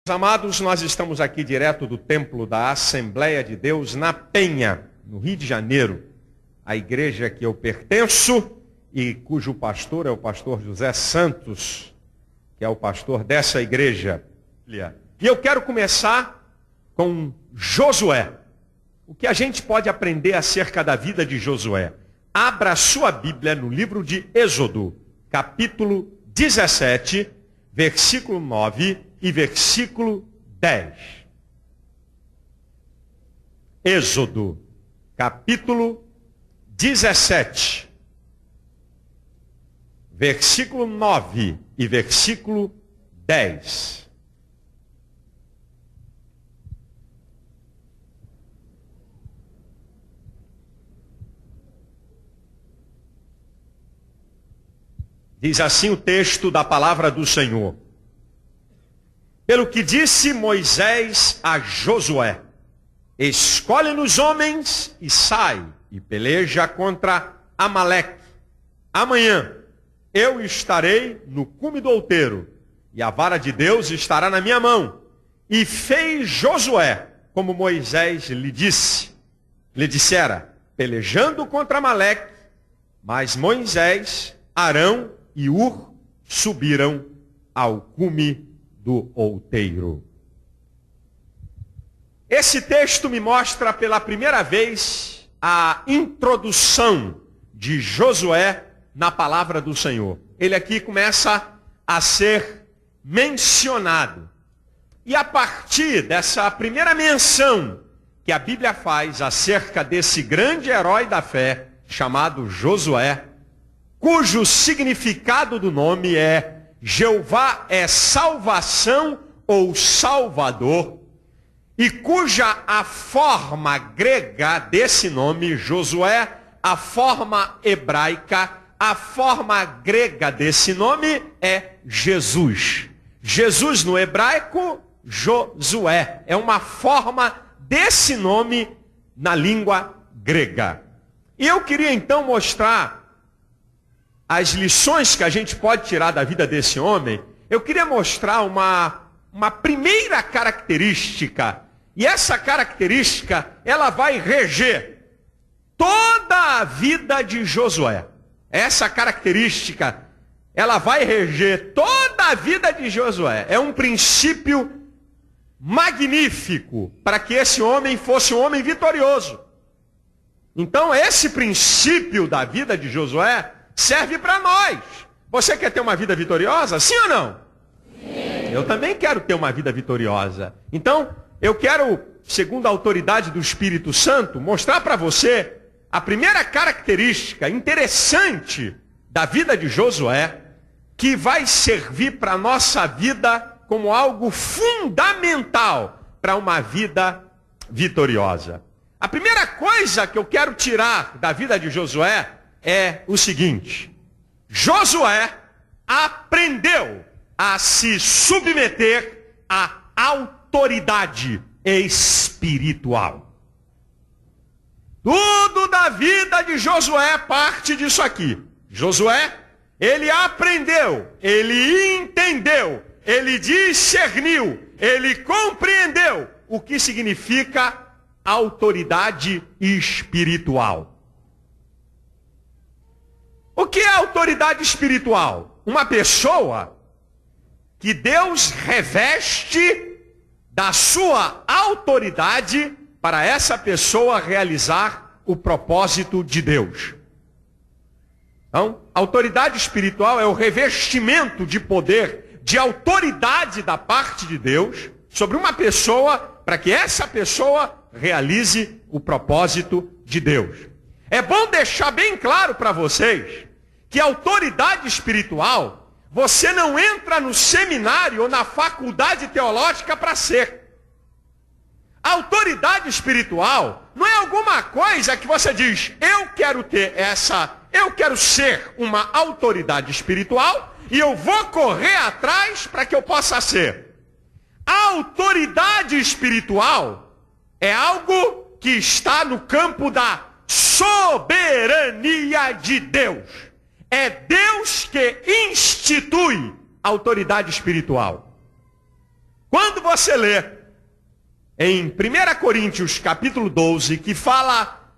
Amados, nós estamos aqui direto do Templo da Assembleia de Deus na Penha, no Rio de Janeiro, a igreja que eu pertenço e cujo pastor é o pastor José Santos, que é o pastor dessa igreja. E eu quero começar com Josué. O que a gente pode aprender acerca da vida de Josué? Abra sua Bíblia no livro de Êxodo, capítulo 17, versículo 9 e versículo 10. Êxodo, capítulo 17, versículo 9 e versículo 10. Diz assim o texto da palavra do Senhor. Pelo que disse Moisés a Josué: escolhe-nos homens e sai e peleja contra Amaleque. Amanhã eu estarei no cume do outeiro e a vara de Deus estará na minha mão. E fez Josué como Moisés lhe dissera, pelejando contra Amaleque. Mas Moisés, Arão e Ur subiram ao cume do outeiro. Esse texto me mostra pela primeira vez a introdução de Josué na palavra do Senhor. Ele aqui começa a ser mencionado. E a partir dessa primeira menção que a Bíblia faz acerca desse grande herói da fé, chamado Josué, cujo significado do nome é Jeová é salvação ou salvador, e cuja a forma grega desse nome, Josué, a forma hebraica, a forma grega desse nome é Jesus. Jesus no hebraico, Josué, é uma forma desse nome na língua grega. E eu queria então mostrar as lições que a gente pode tirar da vida desse homem. Eu queria mostrar uma primeira característica. E essa característica, ela vai reger toda a vida de Josué. Essa característica, ela vai reger toda a vida de Josué. É um princípio magnífico para que esse homem fosse um homem vitorioso. Então, esse princípio da vida de Josué serve para nós. Você quer ter uma vida vitoriosa? Sim ou não? Sim. Eu também quero ter uma vida vitoriosa. Então, eu quero, segundo a autoridade do Espírito Santo, mostrar para você a primeira característica interessante da vida de Josué, que vai servir para a nossa vida como algo fundamental para uma vida vitoriosa. A primeira coisa que eu quero tirar da vida de Josué é o seguinte: Josué aprendeu a se submeter à autoridade espiritual. Tudo da vida de Josué parte disso aqui. Josué, ele aprendeu, ele entendeu, ele discerniu, ele compreendeu o que significa autoridade espiritual. O que é autoridade espiritual? Uma pessoa que Deus reveste da sua autoridade para essa pessoa realizar o propósito de Deus. Então, autoridade espiritual é o revestimento de poder, de autoridade da parte de Deus sobre uma pessoa, para que essa pessoa realize o propósito de Deus. É bom deixar bem claro para vocês que autoridade espiritual, você não entra no seminário ou na faculdade teológica para ser. A autoridade espiritual não é alguma coisa que você diz, eu quero ser uma autoridade espiritual e eu vou correr atrás para que eu possa ser. A autoridade espiritual é algo que está no campo da soberania de Deus. É Deus que institui a autoridade espiritual. Quando você lê em 1 Coríntios capítulo 12, que fala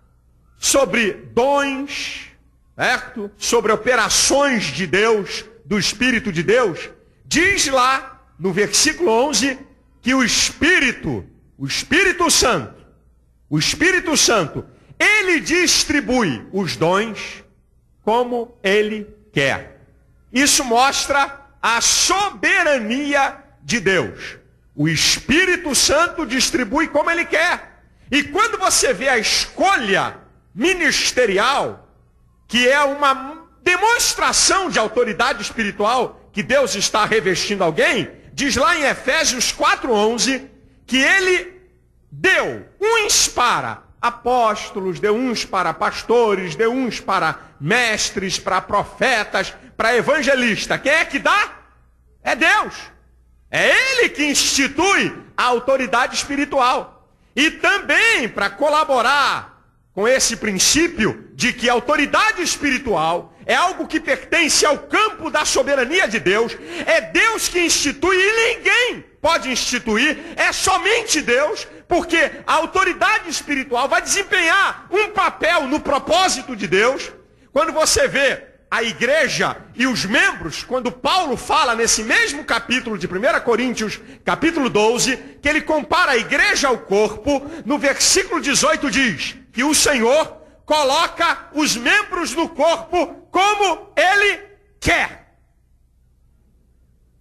sobre dons, certo? Sobre operações de Deus, do Espírito de Deus, diz lá no versículo 11 que o Espírito Santo, ele distribui os dons como ele quer. Isso mostra a soberania de Deus. O Espírito Santo distribui como ele quer. E quando você vê a escolha ministerial, que é uma demonstração de autoridade espiritual que Deus está revestindo alguém, diz lá em Efésios 4:11 que ele deu uns para apóstolos, deu uns para pastores, deu uns para mestres, para profetas, para evangelistas. Quem é que dá? É Deus. É Ele que institui a autoridade espiritual. E também para colaborar com esse princípio de que a autoridade espiritual é algo que pertence ao campo da soberania de Deus, é Deus que institui e ninguém pode instituir, é somente Deus, porque a autoridade espiritual vai desempenhar um papel no propósito de Deus. Quando você vê a igreja e os membros, quando Paulo fala nesse mesmo capítulo de 1 Coríntios, capítulo 12, que ele compara a igreja ao corpo, no versículo 18 diz que o Senhor coloca os membros no corpo como ele quer.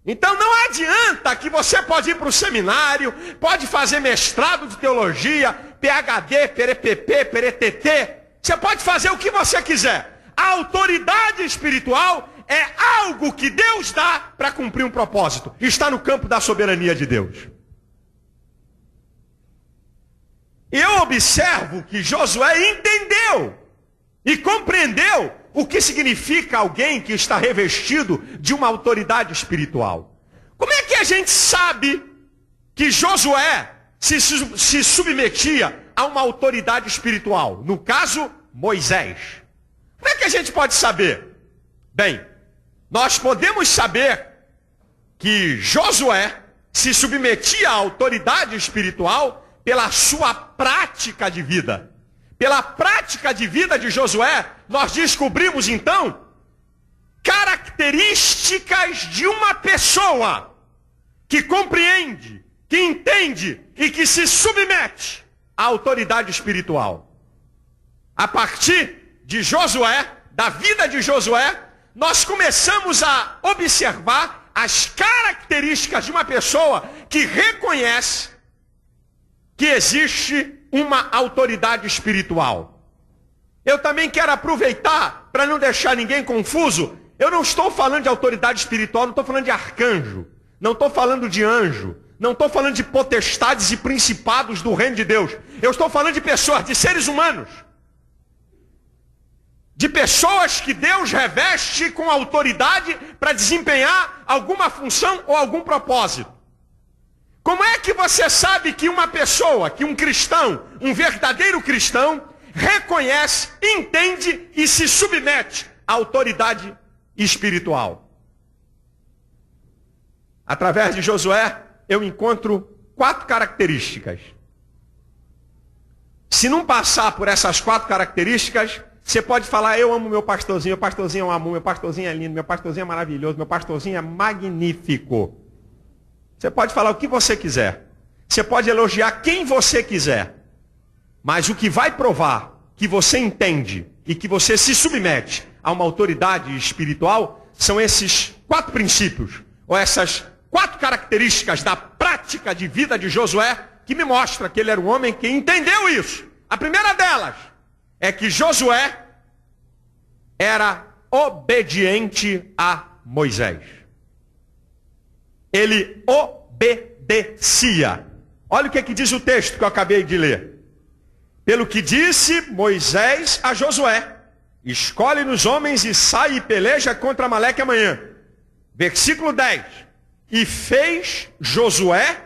Então não adianta que você pode ir para o seminário, pode fazer mestrado de teologia, PhD, PRPP, PRTT, você pode fazer o que você quiser. A autoridade espiritual é algo que Deus dá para cumprir um propósito. Está no campo da soberania de Deus. Eu observo que Josué entendeu e compreendeu o que significa alguém que está revestido de uma autoridade espiritual. Como é que a gente sabe que Josué se submetia a uma autoridade espiritual? No caso, Moisés. Como é que a gente pode saber? Bem, nós podemos saber que Josué se submetia à autoridade espiritual pela sua prática de vida. Pela prática de vida de Josué, nós descobrimos então características de uma pessoa que compreende, que entende e que se submete à autoridade espiritual. A partir de Josué, da vida de Josué, nós começamos a observar as características de uma pessoa que reconhece que existe uma autoridade espiritual. Eu também quero aproveitar, para não deixar ninguém confuso, eu não estou falando de autoridade espiritual, não estou falando de arcanjo, não estou falando de anjo, não estou falando de potestades e principados do reino de Deus. Eu estou falando de pessoas, de seres humanos. De pessoas que Deus reveste com autoridade para desempenhar alguma função ou algum propósito. Como é que você sabe que uma pessoa, que um cristão, um verdadeiro cristão, reconhece, entende e se submete à autoridade espiritual? Através de Josué, eu encontro 4 características. Se não passar por essas 4 características, você pode falar, eu amo meu pastorzinho é um amor, meu pastorzinho é lindo, meu pastorzinho é maravilhoso, meu pastorzinho é magnífico. Você pode falar o que você quiser. Você pode elogiar quem você quiser. Mas o que vai provar que você entende e que você se submete a uma autoridade espiritual são esses 4 princípios, ou essas 4 características da prática de vida de Josué, que me mostra que ele era um homem que entendeu isso. A primeira delas é que Josué era obediente a Moisés. Ele obedecia. Olha o que diz o texto que eu acabei de ler. Pelo que disse Moisés a Josué: escolhe-nos homens e sai e peleja contra Amaleque amanhã. Versículo 10. E fez Josué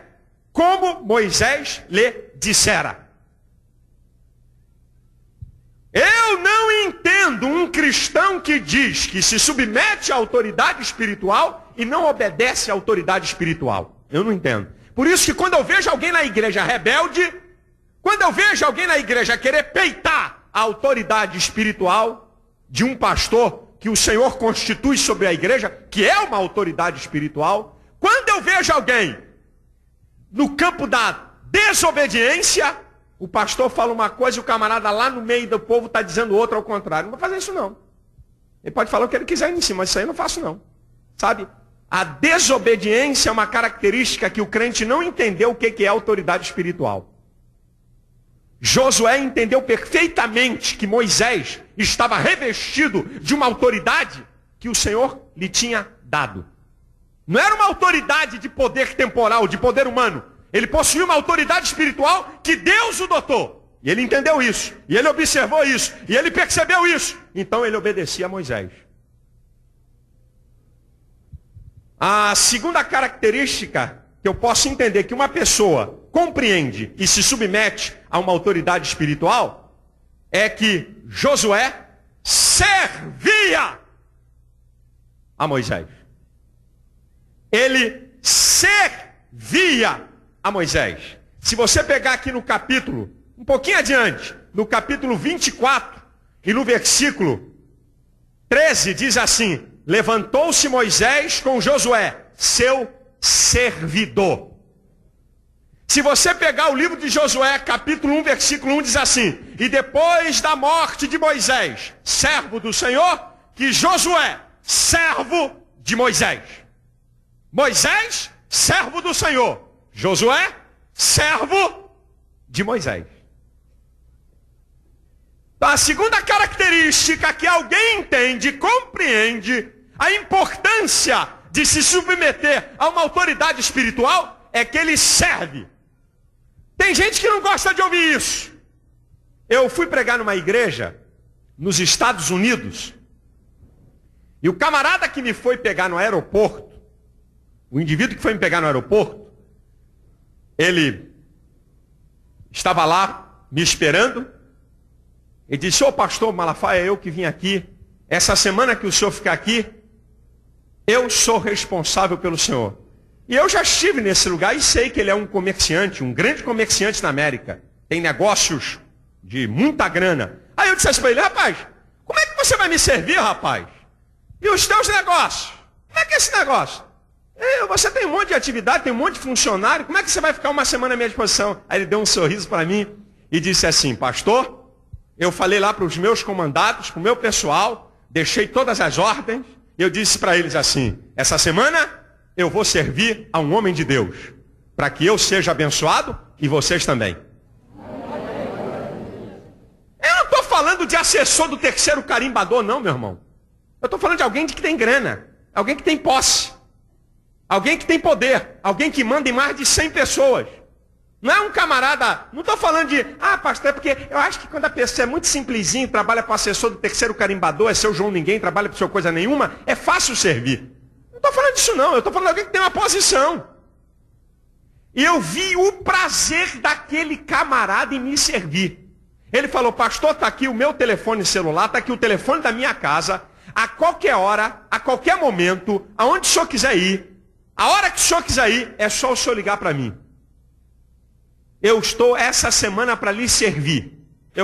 como Moisés lhe dissera. Eu não entendo um cristão que diz que se submete à autoridade espiritual e não obedece à autoridade espiritual. Eu não entendo. Por isso que quando eu vejo alguém na igreja rebelde, quando eu vejo alguém na igreja querer peitar a autoridade espiritual de um pastor que o Senhor constitui sobre a igreja, que é uma autoridade espiritual, quando eu vejo alguém no campo da desobediência, o pastor fala uma coisa e o camarada lá no meio do povo está dizendo outra ao contrário. Não vou fazer isso não. Ele pode falar o que ele quiser em cima, mas isso aí eu não faço não. Sabe? A desobediência é uma característica que o crente não entendeu o que é autoridade espiritual. Josué entendeu perfeitamente que Moisés estava revestido de uma autoridade que o Senhor lhe tinha dado. Não era uma autoridade de poder temporal, de poder humano. Ele possuía uma autoridade espiritual que Deus o dotou. E ele entendeu isso. E ele observou isso. E ele percebeu isso. Então ele obedecia a Moisés. A segunda característica que eu posso entender que uma pessoa compreende e se submete a uma autoridade espiritual é que Josué servia a Moisés. Ele servia a Moisés. Se você pegar aqui no capítulo, um pouquinho adiante, no capítulo 24 e no versículo 13, diz assim: levantou-se Moisés com Josué, seu servidor. Se você pegar o livro de Josué, capítulo 1, versículo 1, diz assim: e depois da morte de Moisés, servo do Senhor, que Josué, servo de Moisés. Moisés, servo do Senhor. Josué, servo de Moisés. Então, a segunda característica que alguém entende, compreende a importância de se submeter a uma autoridade espiritual é que ele serve. Tem gente que não gosta de ouvir isso. Eu fui pregar numa igreja nos Estados Unidos e o camarada que me foi pegar no aeroporto, o indivíduo que foi me pegar no aeroporto, ele estava lá me esperando e disse: ô pastor Malafaia, eu que vim aqui, essa semana que o senhor ficar aqui, eu sou responsável pelo senhor. E eu já estive nesse lugar e sei que ele é um comerciante, um grande comerciante na América. Tem negócios de muita grana. Aí eu disse assim para ele: rapaz, como é que você vai me servir, rapaz? E os teus negócios? Como é que é esse negócio? Você tem um monte de atividade, tem um monte de funcionário, como é que você vai ficar uma semana à minha disposição? Aí ele deu um sorriso para mim e disse assim: pastor, eu falei lá para os meus comandados, para o meu pessoal, deixei todas as ordens, e eu disse para eles assim: essa semana eu vou servir a um homem de Deus, para que eu seja abençoado e vocês também. Eu não estou falando de assessor do terceiro carimbador, não, meu irmão. Eu estou falando de alguém que tem grana, alguém que tem posse, alguém que tem poder, alguém que manda em mais de 100 pessoas. Não é um camarada, não estou falando de, pastor, é porque eu acho que quando a pessoa é muito simplesinho, trabalha para o assessor do terceiro carimbador, é seu João Ninguém, trabalha para o seu coisa nenhuma, é fácil servir. Não estou falando disso não, eu estou falando de alguém que tem uma posição. E eu vi o prazer daquele camarada em me servir. Ele falou: pastor, está aqui o meu telefone celular, está aqui o telefone da minha casa, a qualquer hora, a qualquer momento, aonde o senhor quiser ir, a hora que o senhor quiser ir, é só o senhor ligar para mim. Eu estou essa semana para lhe servir.